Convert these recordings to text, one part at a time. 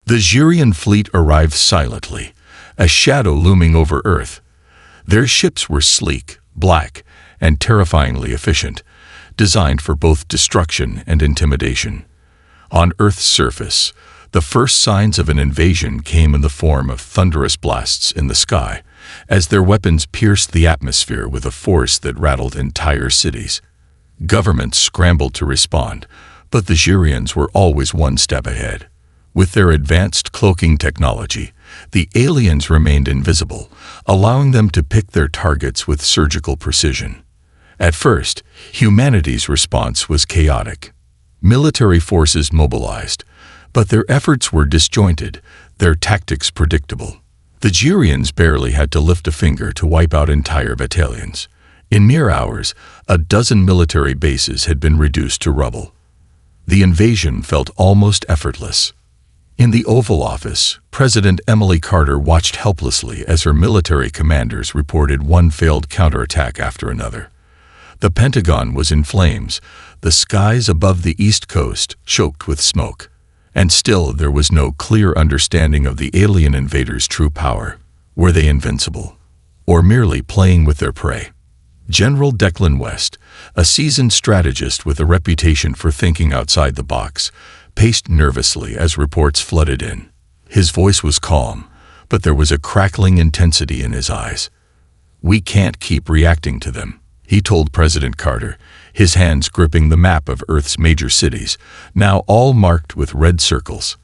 The Xurian fleet arrived silently, a shadow looming over Earth. Their ships were sleek, black, and terrifyingly efficient, designed for both destruction and intimidation. On Earth's surface, the first signs of an invasion came in the form of thunderous blasts in the sky, as their weapons pierced the atmosphere with a force that rattled entire cities. Governments scrambled to respond, but the Xurians were always one step ahead. With their advanced cloaking technology, the aliens remained invisible, allowing them to pick their targets with surgical precision. At first, humanity's response was chaotic. Military forces mobilized, but their efforts were disjointed, their tactics predictable. The Xurians barely had to lift a finger to wipe out entire battalions. In mere hours, a dozen military bases had been reduced to rubble. The invasion felt almost effortless. In the Oval Office, President Emily Carter watched helplessly as her military commanders reported one failed counterattack after another. The Pentagon was in flames, the skies above the East Coast choked with smoke, and still there was no clear understanding of the alien invaders' true power. Were they invincible, or merely playing with their prey? General Declan West, a seasoned strategist with a reputation for thinking outside the box, paced nervously as reports flooded in. His voice was calm, but there was a crackling intensity in his eyes. "We can't keep reacting to them," he told President Carter, his hands gripping the map of Earth's major cities, now all marked with red circles.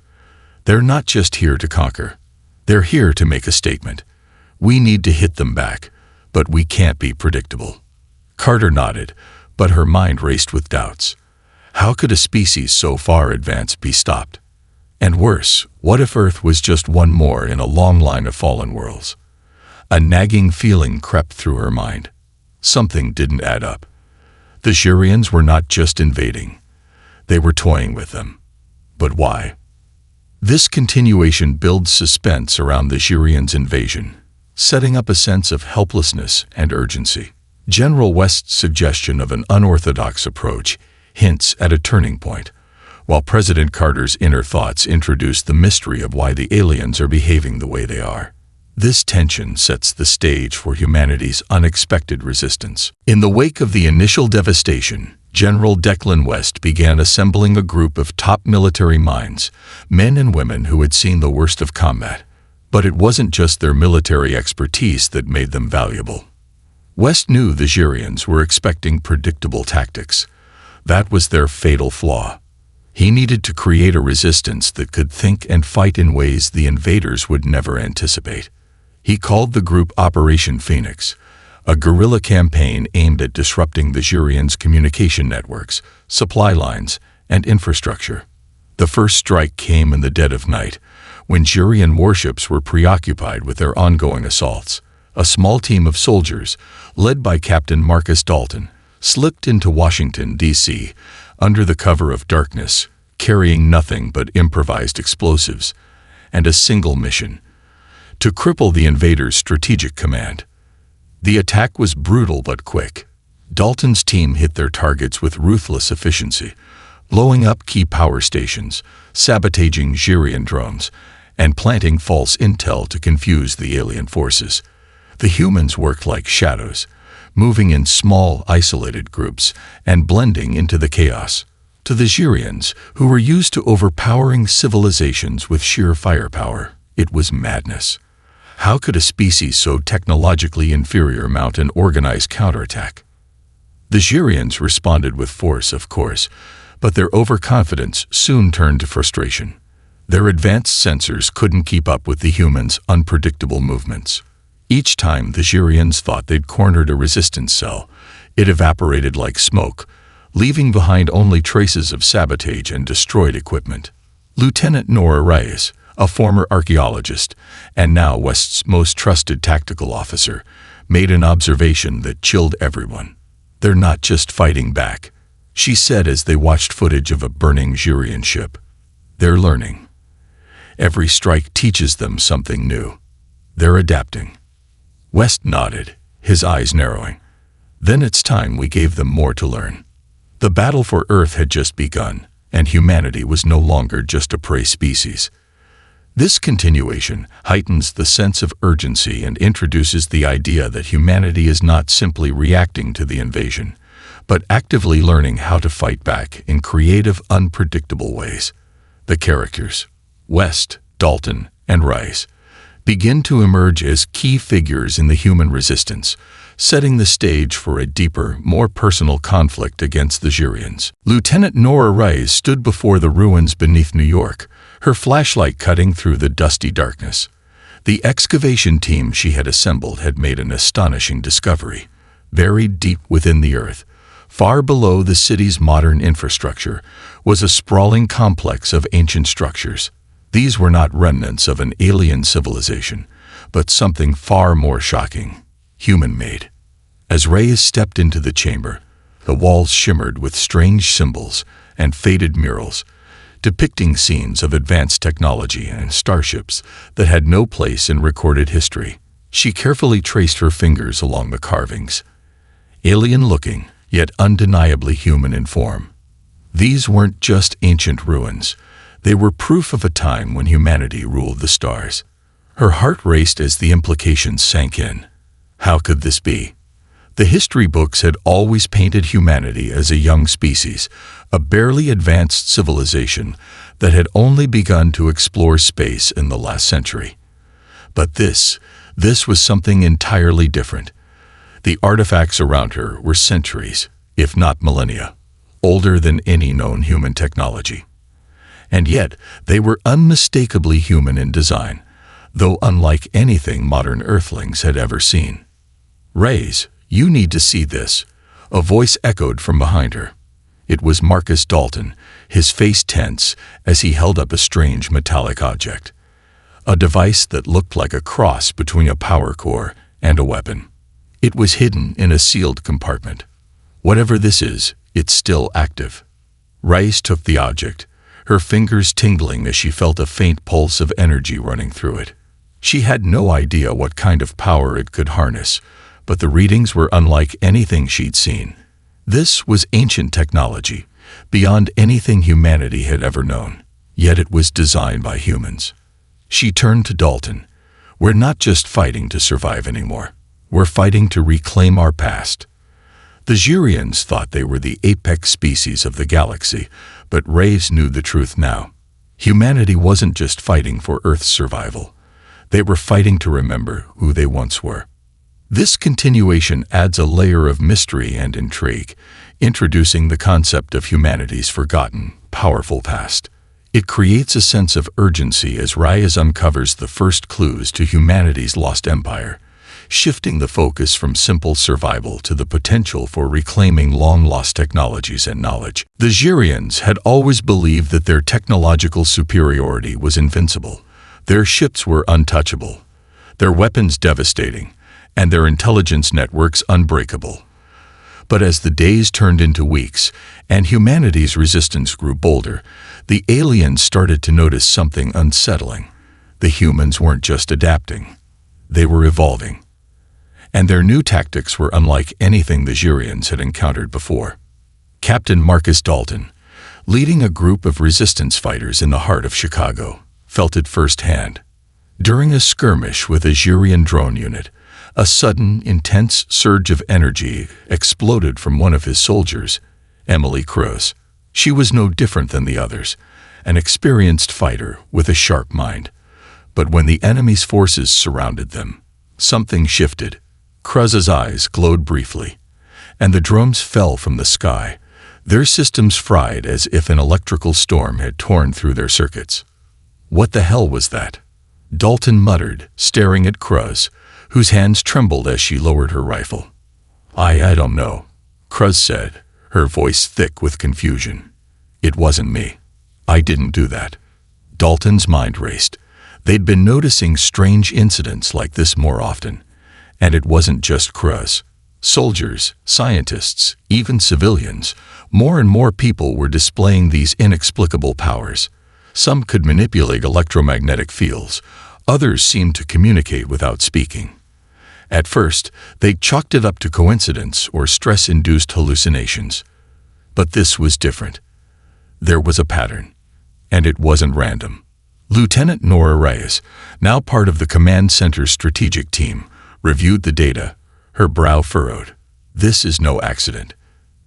"They're not just here to conquer. They're here to make a statement. We need to hit them back, but we can't be predictable." Carter nodded, but her mind raced with doubts. How could a species so far advanced be stopped? And worse, what if Earth was just one more in a long line of fallen worlds? A nagging feeling crept through her mind. Something didn't add up. The Xurians were not just invading. They were toying with them. But why? This continuation builds suspense around the Xurians' invasion, setting up a sense of helplessness and urgency. General West's suggestion of an unorthodox approach hints at a turning point, while President Carter's inner thoughts introduce the mystery of why the aliens are behaving the way they are. This tension sets the stage for humanity's unexpected resistance. In the wake of the initial devastation, General Declan West began assembling a group of top military minds, men and women who had seen the worst of combat. But it wasn't just their military expertise that made them valuable. West knew the Xurians were expecting predictable tactics. That was their fatal flaw. He needed to create a resistance that could think and fight in ways the invaders would never anticipate. He called the group Operation Phoenix, a guerrilla campaign aimed at disrupting the Xurians' communication networks, supply lines, and infrastructure. The first strike came in the dead of night, when Xurian warships were preoccupied with their ongoing assaults. A small team of soldiers, led by Captain Marcus Dalton, slipped into Washington, D.C., under the cover of darkness, carrying nothing but improvised explosives, and a single mission: to cripple the invaders' strategic command. The attack was brutal but quick. Dalton's team hit their targets with ruthless efficiency, blowing up key power stations, sabotaging Xurian drones, and planting false intel to confuse the alien forces. The humans worked like shadows, moving in small, isolated groups and blending into the chaos. To the Xurians, who were used to overpowering civilizations with sheer firepower, it was madness. How could a species so technologically inferior mount an organized counterattack? The Xurians responded with force, of course, but their overconfidence soon turned to frustration. Their advanced sensors couldn't keep up with the humans' unpredictable movements. Each time the Xurians thought they'd cornered a resistance cell, it evaporated like smoke, leaving behind only traces of sabotage and destroyed equipment. Lieutenant Nora Reyes, a former archaeologist and now West's most trusted tactical officer, made an observation that chilled everyone. "They're not just fighting back," she said as they watched footage of a burning Xurian ship. "They're learning. Every strike teaches them something new. They're adapting." West nodded, his eyes narrowing. "Then it's time we gave them more to learn." The battle for Earth had just begun, and humanity was no longer just a prey species. This continuation heightens the sense of urgency and introduces the idea that humanity is not simply reacting to the invasion, but actively learning how to fight back in creative, unpredictable ways. The characters, West, Dalton, and Rice, begin to emerge as key figures in the human resistance, setting the stage for a deeper, more personal conflict against the Zurians. Lieutenant Nora Rice stood before the ruins beneath New York, her flashlight cutting through the dusty darkness. The excavation team she had assembled had made an astonishing discovery. Buried deep within the earth, far below the city's modern infrastructure, was a sprawling complex of ancient structures. These were not remnants of an alien civilization, but something far more shocking, human-made. As Reyes stepped into the chamber, the walls shimmered with strange symbols and faded murals, depicting scenes of advanced technology and starships that had no place in recorded history. She carefully traced her fingers along the carvings, alien-looking, yet undeniably human in form. These weren't just ancient ruins. They were proof of a time when humanity ruled the stars. Her heart raced as the implications sank in. How could this be? The history books had always painted humanity as a young species, a barely advanced civilization that had only begun to explore space in the last century. But this was something entirely different. The artifacts around her were centuries, if not millennia, older than any known human technology. And yet, they were unmistakably human in design, though unlike anything modern Earthlings had ever seen. "Reyes, you need to see this," a voice echoed from behind her. It was Marcus Dalton, his face tense as he held up a strange metallic object, a device that looked like a cross between a power core and a weapon. It was hidden in a sealed compartment. "Whatever this is, it's still active." Reyes took the object, her fingers tingling as she felt a faint pulse of energy running through it. She had no idea what kind of power it could harness, but the readings were unlike anything she'd seen. This was ancient technology, beyond anything humanity had ever known, yet it was designed by humans. She turned to Dalton. "We're not just fighting to survive anymore. We're fighting to reclaim our past." The Zurians thought they were the apex species of the galaxy, but Reyes knew the truth now. Humanity wasn't just fighting for Earth's survival. They were fighting to remember who they once were. This continuation adds a layer of mystery and intrigue, introducing the concept of humanity's forgotten, powerful past. It creates a sense of urgency as Reyes uncovers the first clues to humanity's lost empire, shifting the focus from simple survival to the potential for reclaiming long-lost technologies and knowledge. The Zurians had always believed that their technological superiority was invincible. Their ships were untouchable, their weapons devastating, and their intelligence networks unbreakable. But as the days turned into weeks and humanity's resistance grew bolder, the aliens started to notice something unsettling. The humans weren't just adapting, they were evolving. And their new tactics were unlike anything the Zurians had encountered before. Captain Marcus Dalton, leading a group of resistance fighters in the heart of Chicago, felt it firsthand. During a skirmish with a Zurian drone unit, a sudden, intense surge of energy exploded from one of his soldiers, Emily Cruz. She was no different than the others, an experienced fighter with a sharp mind. But when the enemy's forces surrounded them, something shifted. Cruz's eyes glowed briefly, and the drones fell from the sky, their systems fried as if an electrical storm had torn through their circuits. "What the hell was that?" Dalton muttered, staring at Cruz, whose hands trembled as she lowered her rifle. I don't know," Cruz said, her voice thick with confusion. "It wasn't me. I didn't do that." Dalton's mind raced. They'd been noticing strange incidents like this more often. And it wasn't just Cruz. Soldiers, scientists, even civilians, more and more people were displaying these inexplicable powers. Some could manipulate electromagnetic fields, others seemed to communicate without speaking. At first, they chalked it up to coincidence or stress-induced hallucinations. But this was different. There was a pattern, and it wasn't random. Lieutenant Nora Reyes, now part of the Command Center's strategic team, reviewed the data, her brow furrowed. This is no accident.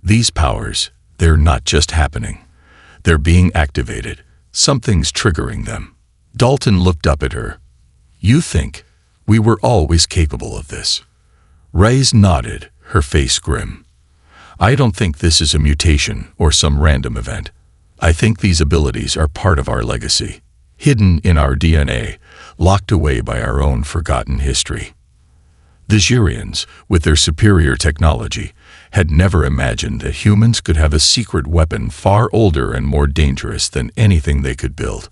These powers, they're not just happening. They're being activated. Something's triggering them. Dalton looked up at her. You think we were always capable of this? Reyes nodded, her face grim. I don't think this is a mutation or some random event. I think these abilities are part of our legacy, hidden in our DNA, locked away by our own forgotten history. The Xurians, with their superior technology, had never imagined that humans could have a secret weapon far older and more dangerous than anything they could build.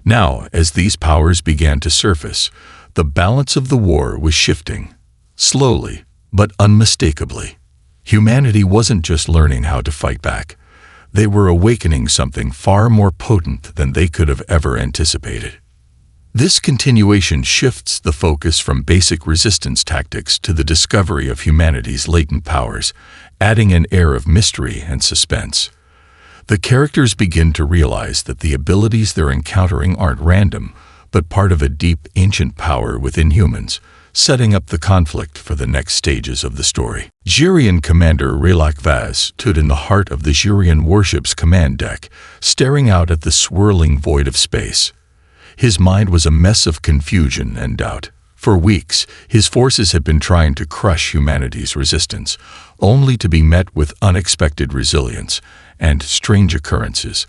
Now, as these powers began to surface, the balance of the war was shifting, slowly but unmistakably. Humanity wasn't just learning how to fight back. They were awakening something far more potent than they could have ever anticipated. This continuation shifts the focus from basic resistance tactics to the discovery of humanity's latent powers, adding an air of mystery and suspense. The characters begin to realize that the abilities they're encountering aren't random, but part of a deep, ancient power within humans, setting up the conflict for the next stages of the story. Xurian Commander Relak Vaz stood in the heart of the Xurian warship's command deck, staring out at the swirling void of space. His mind was a mess of confusion and doubt. For weeks, his forces had been trying to crush humanity's resistance, only to be met with unexpected resilience and strange occurrences.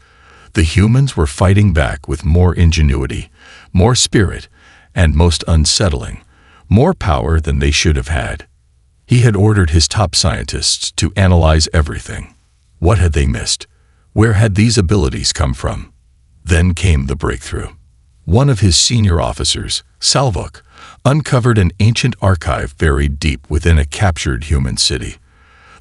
The humans were fighting back with more ingenuity, more spirit, and most unsettling, more power than they should have had. He had ordered his top scientists to analyze everything. What had they missed? Where had these abilities come from? Then came the breakthrough. One of his senior officers, Salvok, uncovered an ancient archive buried deep within a captured human city.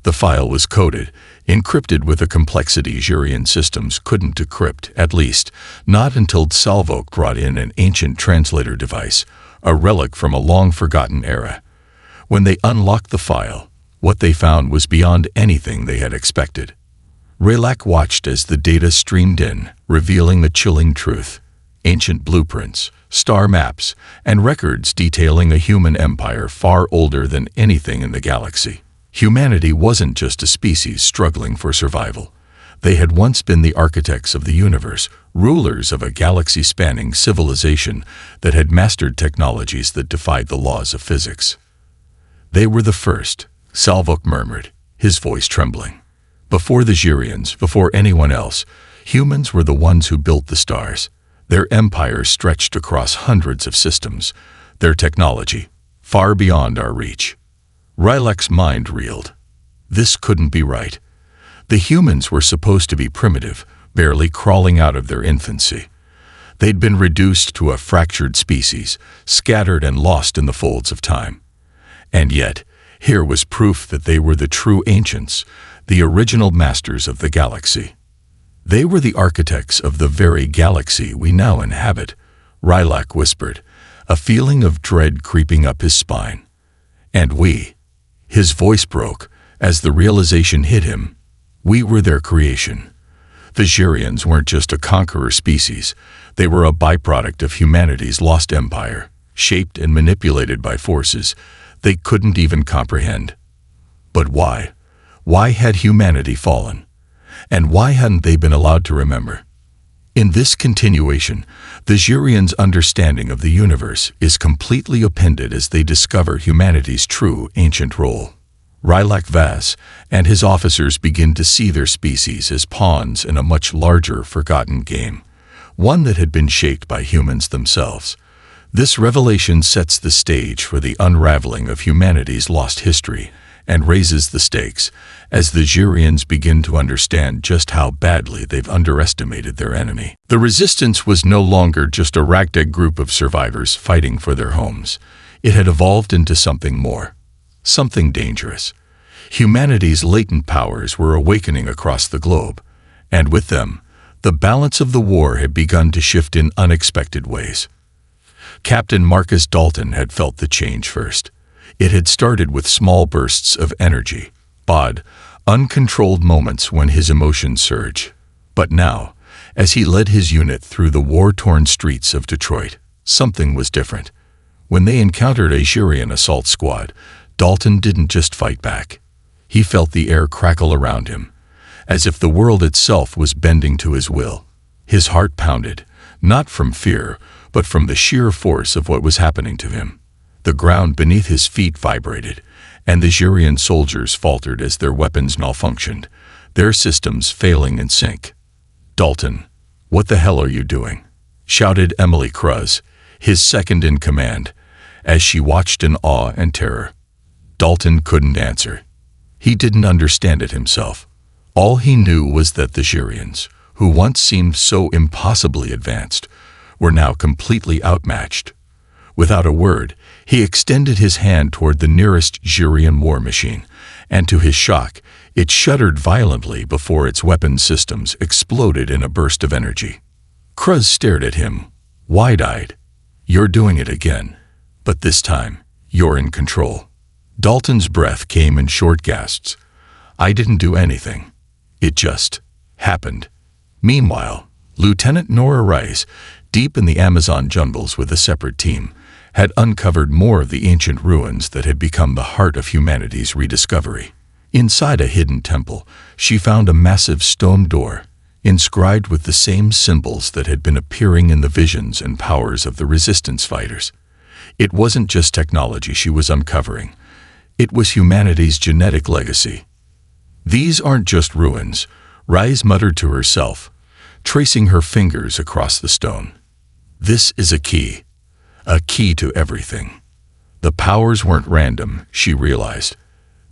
The file was coded, encrypted with a complexity Xurian systems couldn't decrypt, at least not until Salvok brought in an ancient translator device, a relic from a long-forgotten era. When they unlocked the file, what they found was beyond anything they had expected. Relak watched as the data streamed in, revealing the chilling truth. Ancient blueprints, star maps, and records detailing a human empire far older than anything in the galaxy. Humanity wasn't just a species struggling for survival. They had once been the architects of the universe, rulers of a galaxy-spanning civilization that had mastered technologies that defied the laws of physics. They were the first, Salvok murmured, his voice trembling. Before the Xurians, before anyone else, humans were the ones who built the stars. Their empire stretched across hundreds of systems, their technology far beyond our reach. Rylak's mind reeled. This couldn't be right. The humans were supposed to be primitive, barely crawling out of their infancy. They'd been reduced to a fractured species, scattered and lost in the folds of time. And yet, here was proof that they were the true ancients, the original masters of the galaxy. They were the architects of the very galaxy we now inhabit, Rylak whispered, a feeling of dread creeping up his spine. And we. His voice broke as the realization hit him. We were their creation. The Xurians weren't just a conqueror species. They were a byproduct of humanity's lost empire, shaped and manipulated by forces they couldn't even comprehend. But why? Why had humanity fallen? And why hadn't they been allowed to remember? In this continuation, the Xurians' understanding of the universe is completely upended as they discover humanity's true ancient role. Relak Vaz and his officers begin to see their species as pawns in a much larger forgotten game, one that had been shaped by humans themselves. This revelation sets the stage for the unraveling of humanity's lost history and raises the stakes as the Xurians begin to understand just how badly they've underestimated their enemy. The resistance was no longer just a ragtag group of survivors fighting for their homes. It had evolved into something more, something dangerous. Humanity's latent powers were awakening across the globe, and with them, the balance of the war had begun to shift in unexpected ways. Captain Marcus Dalton had felt the change first. It had started with small bursts of energy, odd, uncontrolled moments when his emotions surged. But now, As he led his unit through the war-torn streets of Detroit, something was different. When they encountered a Jurian assault squad, Dalton didn't just fight back. He felt the air crackle around him, as if the world itself was bending to his will. His heart pounded, not from fear, but from the sheer force of what was happening to him. The ground beneath his feet vibrated, and the Jurian soldiers faltered as their weapons malfunctioned, their systems failing in sync. "Dalton, what the hell are you doing?" shouted Emily Cruz, his second in command, as she watched in awe and terror. Dalton couldn't answer. He didn't understand it himself. All he knew was that the Jurians, who once seemed so impossibly advanced, were now completely outmatched. Without a word, he extended his hand toward the nearest Jurian war machine, and to his shock, it shuddered violently before its weapon systems exploded in a burst of energy. Cruz stared at him, wide-eyed. "You're doing it again, but this time, you're in control." Dalton's breath came in short gasps. "I didn't do anything. It just happened." Meanwhile, Lieutenant Nora Rice, deep in the Amazon jungles with a separate team, had uncovered more of the ancient ruins that had become the heart of humanity's rediscovery. Inside a hidden temple, she found a massive stone door, inscribed with the same symbols that had been appearing in the visions and powers of the resistance fighters. It wasn't just technology she was uncovering. It was humanity's genetic legacy. "These aren't just ruins," Rice muttered to herself, tracing her fingers across the stone. "This is a key to everything." The powers weren't random, she realized.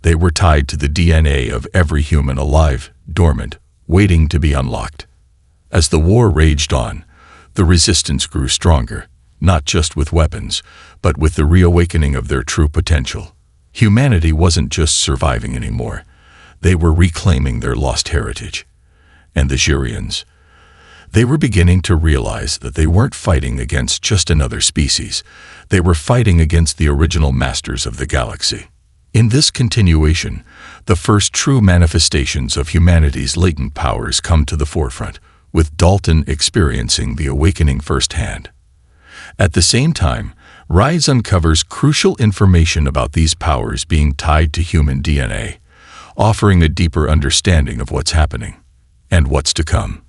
They were tied to the DNA of every human alive, dormant, waiting to be unlocked. As the war raged on, the resistance grew stronger, not just with weapons, but with the reawakening of their true potential. Humanity wasn't just surviving anymore. They were reclaiming their lost heritage. And the Jurians, they were beginning to realize that they weren't fighting against just another species. They were fighting against the original masters of the galaxy. In this continuation, the first true manifestations of humanity's latent powers come to the forefront, with Dalton experiencing the awakening firsthand. At the same time, Rice uncovers crucial information about these powers being tied to human DNA, offering a deeper understanding of what's happening and what's to come.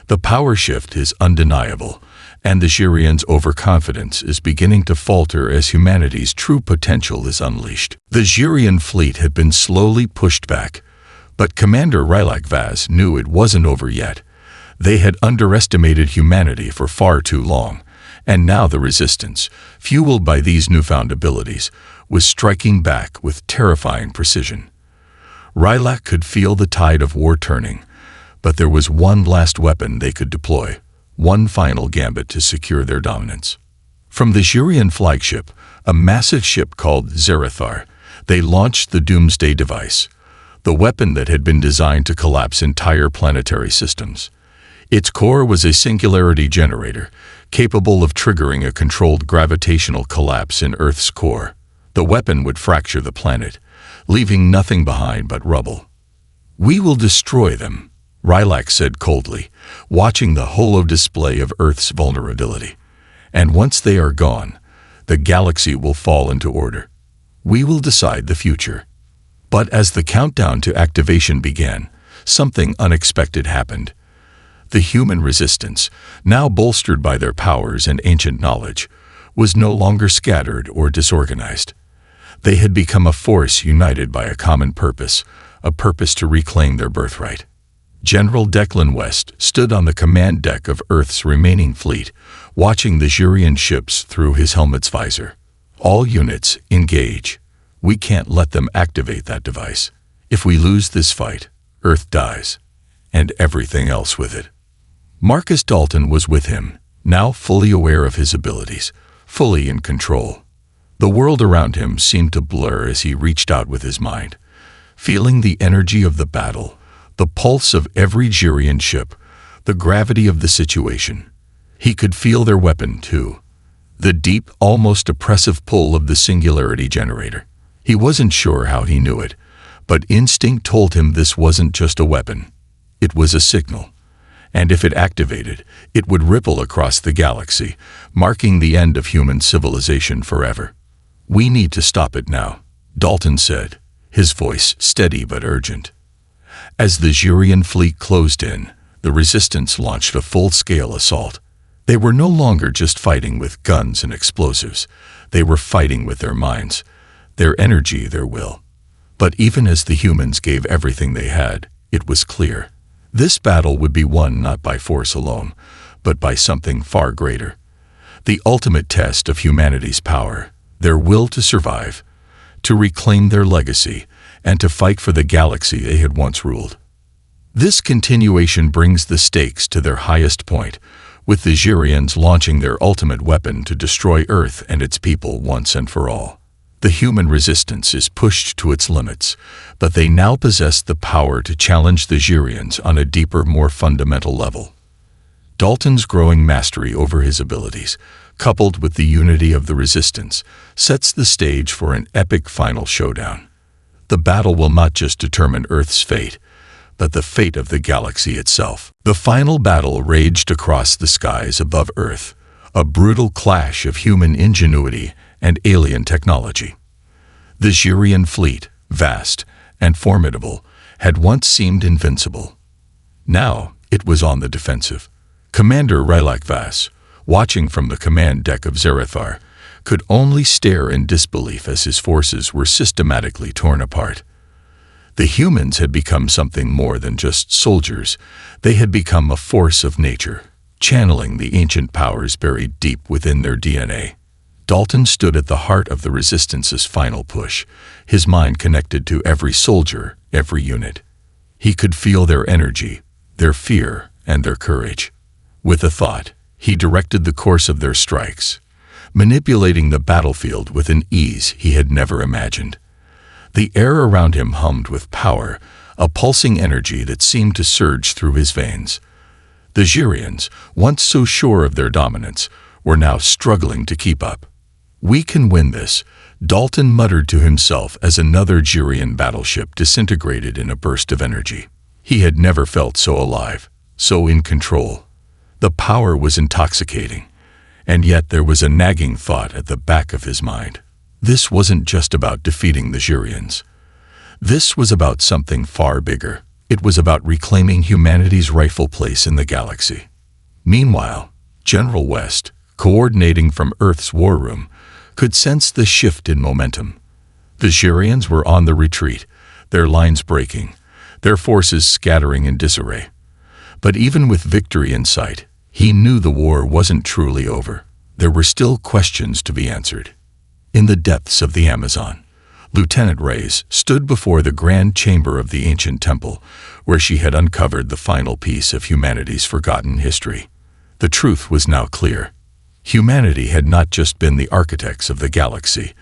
The power shift is undeniable, and the Jurians' overconfidence is beginning to falter as humanity's true potential is unleashed. The Jurian fleet had been slowly pushed back, but Commander Rylak Vaz knew it wasn't over yet. They had underestimated humanity for far too long, and now the resistance, fueled by these newfound abilities, was striking back with terrifying precision. Rylak could feel the tide of war turning, but there was one last weapon they could deploy, one final gambit to secure their dominance. From the Jurian flagship, a massive ship called Zerathar, they launched the Doomsday device, the weapon that had been designed to collapse entire planetary systems. Its core was a singularity generator, capable of triggering a controlled gravitational collapse in Earth's core. The weapon would fracture the planet, leaving nothing behind but rubble. "We will destroy them," Rylak said coldly, watching the holo display of Earth's vulnerability. "And once they are gone, the galaxy will fall into order. We will decide the future." But as the countdown to activation began, something unexpected happened. The human resistance, now bolstered by their powers and ancient knowledge, was no longer scattered or disorganized. They had become a force united by a common purpose, a purpose to reclaim their birthright. General Declan West stood on the command deck of Earth's remaining fleet, watching the Jurian ships through his helmet's visor. "All units, engage. We can't let them activate that device. If we lose this fight, Earth dies, and everything else with it." Marcus Dalton was with him, now fully aware of his abilities, fully in control. The world around him seemed to blur as he reached out with his mind, feeling the energy of the battle, the pulse of every Jurian ship, the gravity of the situation. He could feel their weapon, too, the deep, almost oppressive pull of the singularity generator. He wasn't sure how he knew it, but instinct told him this wasn't just a weapon. It was a signal. and if it activated, it would ripple across the galaxy, marking the end of human civilization forever. "We need to stop it now," Dalton said, his voice steady but urgent. As the Jurian fleet closed in, the Resistance launched a full-scale assault. They were no longer just fighting with guns and explosives. They were fighting with their minds, their energy, their will. But even as the humans gave everything they had, it was clear. This battle would be won not by force alone, but by something far greater. The ultimate test of humanity's power, their will to survive, to reclaim their legacy, and to fight for the galaxy they had once ruled. This continuation brings the stakes to their highest point, with the Jurians launching their ultimate weapon to destroy Earth and its people once and for all. The human resistance is pushed to its limits, but they now possess the power to challenge the Jurians on a deeper, more fundamental level. Dalton's growing mastery over his abilities, coupled with the unity of the Resistance, sets the stage for an epic final showdown. The battle will not just determine Earth's fate, but the fate of the galaxy itself. The final battle raged across the skies above Earth, a brutal clash of human ingenuity and alien technology. The Jurian fleet, vast and formidable, had once seemed invincible. Now it was on the defensive. Commander Rylak Vas, watching from the command deck of Zarathar, could only stare in disbelief as his forces were systematically torn apart. The humans had become something more than just soldiers. They had become a force of nature, channeling the ancient powers buried deep within their DNA. Dalton stood at the heart of the Resistance's final push, his mind connected to every soldier, every unit. He could feel their energy, their fear, and their courage. With a thought, he directed the course of their strikes, manipulating the battlefield with an ease he had never imagined. The air around him hummed with power, a pulsing energy that seemed to surge through his veins. The Jurians, once so sure of their dominance, were now struggling to keep up. "We can win this," Dalton muttered to himself as another Jurian battleship disintegrated in a burst of energy. He had never felt so alive, so in control. The power was intoxicating, and yet there was a nagging thought at the back of his mind. This wasn't just about defeating the Jurians. This was about something far bigger. It was about reclaiming humanity's rightful place in the galaxy. Meanwhile, General West, coordinating from Earth's war room, could sense the shift in momentum. The Jurians were on the retreat, their lines breaking, their forces scattering in disarray. But even with victory in sight, he knew the war wasn't truly over. There were still questions to be answered. In the depths of the Amazon, Lieutenant Reyes stood before the grand chamber of the ancient temple, where she had uncovered the final piece of humanity's forgotten history. The truth was now clear. Humanity had not just been the architects of the galaxy,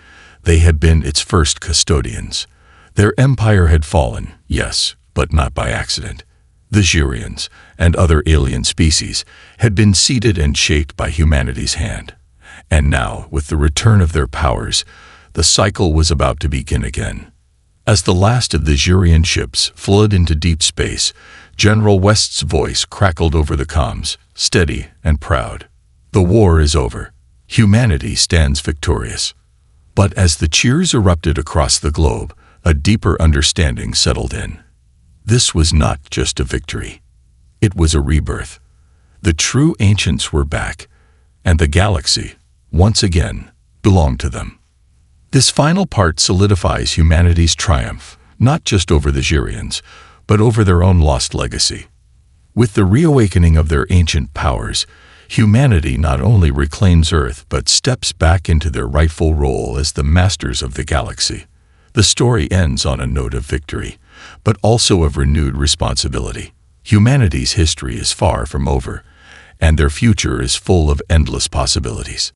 they had been its first custodians. Their empire had fallen, yes, but not by accident. The Jurians, and other alien species, had been seeded and shaped by humanity's hand. And now, with the return of their powers, the cycle was about to begin again. As the last of the Jurian ships flowed into deep space, General West's voice crackled over the comms, steady and proud. "The war is over. Humanity stands victorious." But as the cheers erupted across the globe, a deeper understanding settled in. This was not just a victory. It was a rebirth. The true ancients were back, and the galaxy, once again, belonged to them. This final part solidifies humanity's triumph, not just over the Jurians, but over their own lost legacy. With the reawakening of their ancient powers, humanity not only reclaims Earth but steps back into their rightful role as the masters of the galaxy. The story ends on a note of victory, but also of renewed responsibility. Humanity's history is far from over, and their future is full of endless possibilities.